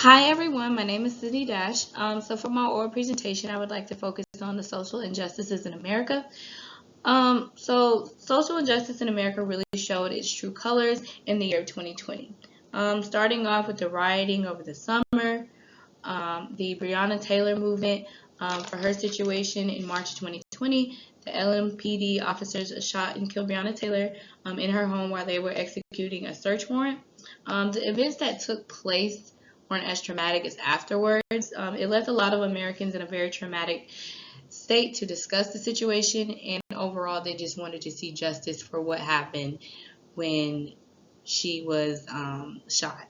Hi everyone, my name is Sydney Dash. So for my oral presentation, I would like to focus on the social injustices in America. So social injustice in America really showed its true colors in the year 2020. Starting off with the rioting over the summer, the Breonna Taylor movement. For her situation in March 2020, the LMPD officers shot and killed Breonna Taylor in her home while they were executing a search warrant. The events that took place weren't as traumatic as afterwards. It left a lot of Americans in a very traumatic state to discuss the situation, and overall they just wanted to see justice for what happened when she was shot.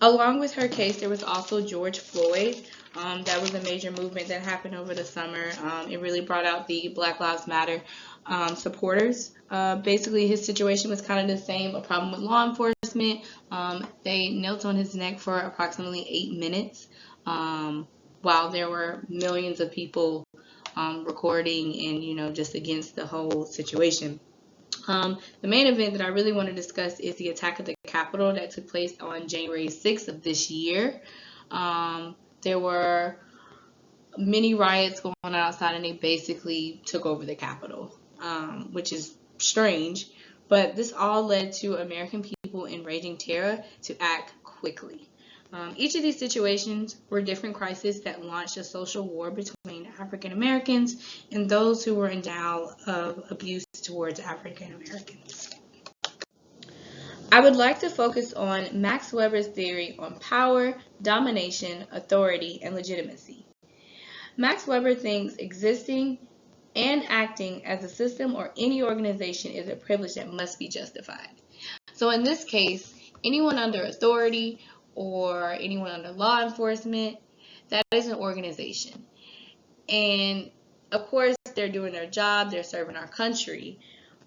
Along with her case, there was also George Floyd. That was a major movement that happened over the summer. It really brought out the Black Lives Matter supporters. Basically, his situation was kind of the same, a problem with law enforcement. They knelt on his neck for approximately 8 minutes while there were millions of people recording and, just against the whole situation. The main event that I really want to discuss is the attack of the Capitol that took place on January 6th of this year. There were many riots going on outside, and they basically took over the Capitol, which is strange. But this all led to American people in raging terror to act quickly. Each of these situations were different crises that launched a social war between African Americans and those who were in denial of abuse towards African Americans. I would like to focus on Max Weber's theory on power, domination, authority, and legitimacy. Max Weber thinks existing and acting as a system or any organization is a privilege that must be justified. So in this case, anyone under authority or anyone under law enforcement, that is an organization. And of course, they're doing their job, they're serving our country,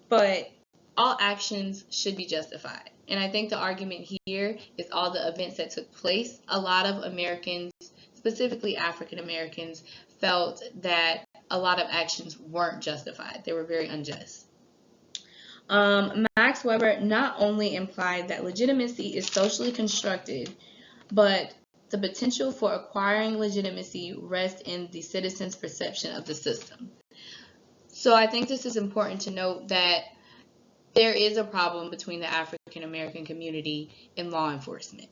but all actions should be justified. And I think the argument here is all the events that took place. A lot of Americans, specifically African Americans, felt that a lot of actions weren't justified. They were very unjust. Max Weber not only implied that legitimacy is socially constructed, but the potential for acquiring legitimacy rests in the citizen's perception of the system. So I think this is important to note that there is a problem between the African American community and law enforcement.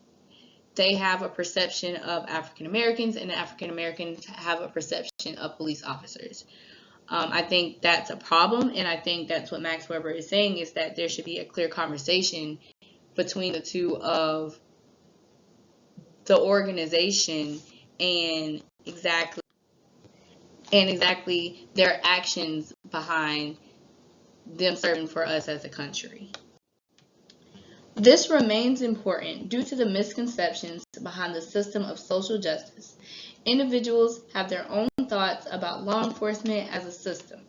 They have a perception of African Americans, and the African Americans have a perception of police officers. I think that's a problem, and I think that's what Max Weber is saying, is that there should be a clear conversation between the two of the organization and exactly their actions behind them serving for us as a country. This remains important due to the misconceptions behind the system of social justice. Individuals have their own thoughts about law enforcement as a system.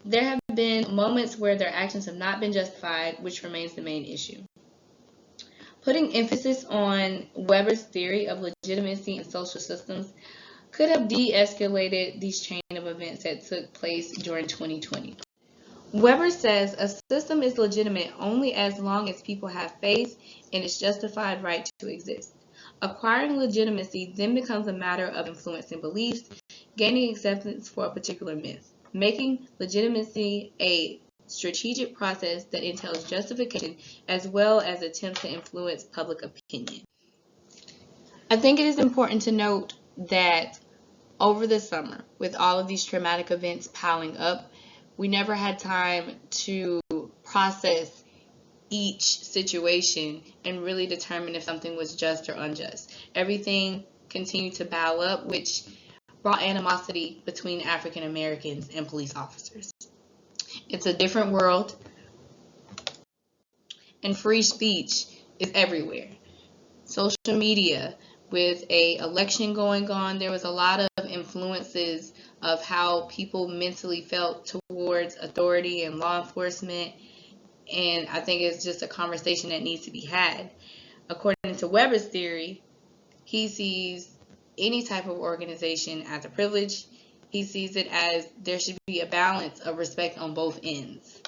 There have been moments where their actions have not been justified, which remains the main issue. Putting emphasis on Weber's theory of legitimacy in social systems could have de-escalated these chain of events that took place during 2020. Weber says a system is legitimate only as long as people have faith in its justified right to exist. Acquiring legitimacy then becomes a matter of influencing beliefs, gaining acceptance for a particular myth, making legitimacy a strategic process that entails justification as well as attempts to influence public opinion. I think it is important to note that over the summer, with all of these traumatic events piling up, we never had time to process each situation and really determine if something was just or unjust. Everything continued to pile up, which brought animosity between African Americans and police officers. It's a different world, and free speech is everywhere. Social media, with an election going on, there was a lot of influences of how people mentally felt towards authority and law enforcement, and I think it's just a conversation that needs to be had. According to Weber's theory, he sees any type of organization as a privilege. He sees it as there should be a balance of respect on both ends.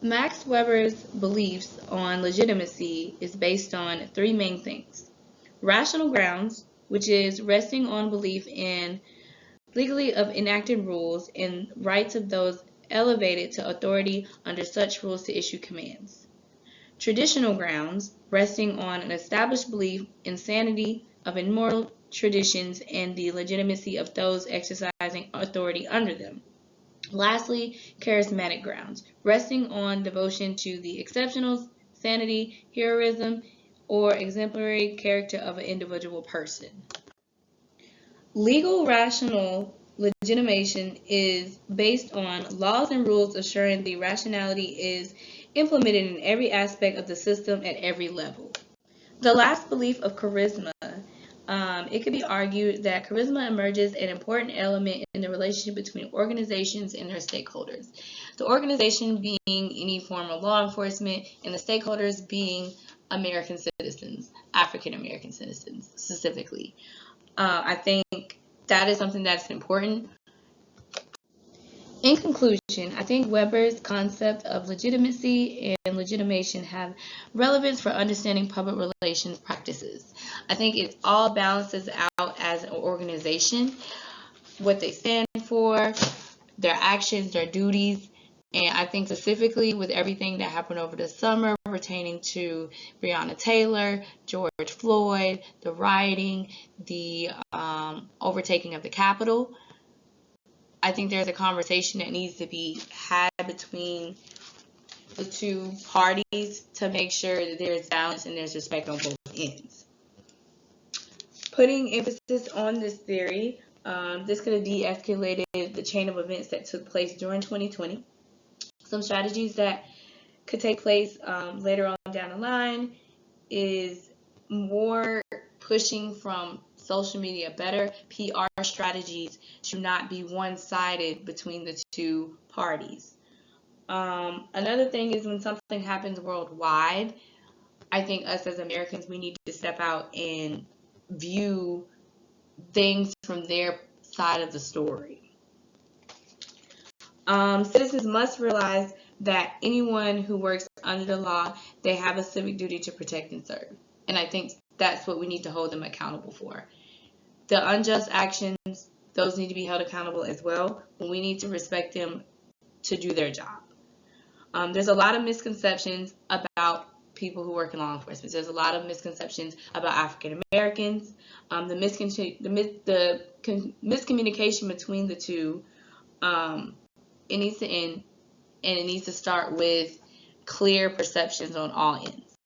Max Weber's beliefs on legitimacy is based on three main things. Rational grounds, which is resting on belief in legally of enacted rules and rights of those elevated to authority under such rules to issue commands. Traditional grounds, resting on an established belief in sanity of immortal traditions and the legitimacy of those exercising authority under them. Lastly, charismatic grounds, resting on devotion to the exceptional sanity, heroism, or exemplary character of an individual person. Legal rational legitimation is based on laws and rules assuring the rationality is implemented in every aspect of the system at every level. The last belief of charisma. It could be argued that charisma emerges an important element in the relationship between organizations and their stakeholders. The organization being any form of law enforcement and the stakeholders being American citizens, African American citizens specifically. I think that is something that's important. In conclusion, I think Weber's concept of legitimacy and legitimation have relevance for understanding public relations practices. I think it all balances out as an organization, what they stand for, their actions, their duties, and I think specifically with everything that happened over the summer pertaining to Breonna Taylor, George Floyd, the rioting, the overtaking of the Capitol, I think there's a conversation that needs to be had between the two parties to make sure that there's balance and there's respect on both ends. Putting emphasis on this theory, this could have de-escalated the chain of events that took place during 2020. Some strategies that could take place later on down the line is more pushing from social media, better PR strategies to not be one-sided between the two parties. Another thing is when something happens worldwide, I think us as Americans, we need to step out and view things from their side of the story. Citizens must realize that anyone who works under the law, they have a civic duty to protect and serve. And I think that's what we need to hold them accountable for. The unjust actions, those need to be held accountable as well, but we need to respect them to do their job. There's a lot of misconceptions about people who work in law enforcement. There's a lot of misconceptions about African Americans. The miscommunication between the two, it needs to end, and it needs to start with clear perceptions on all ends.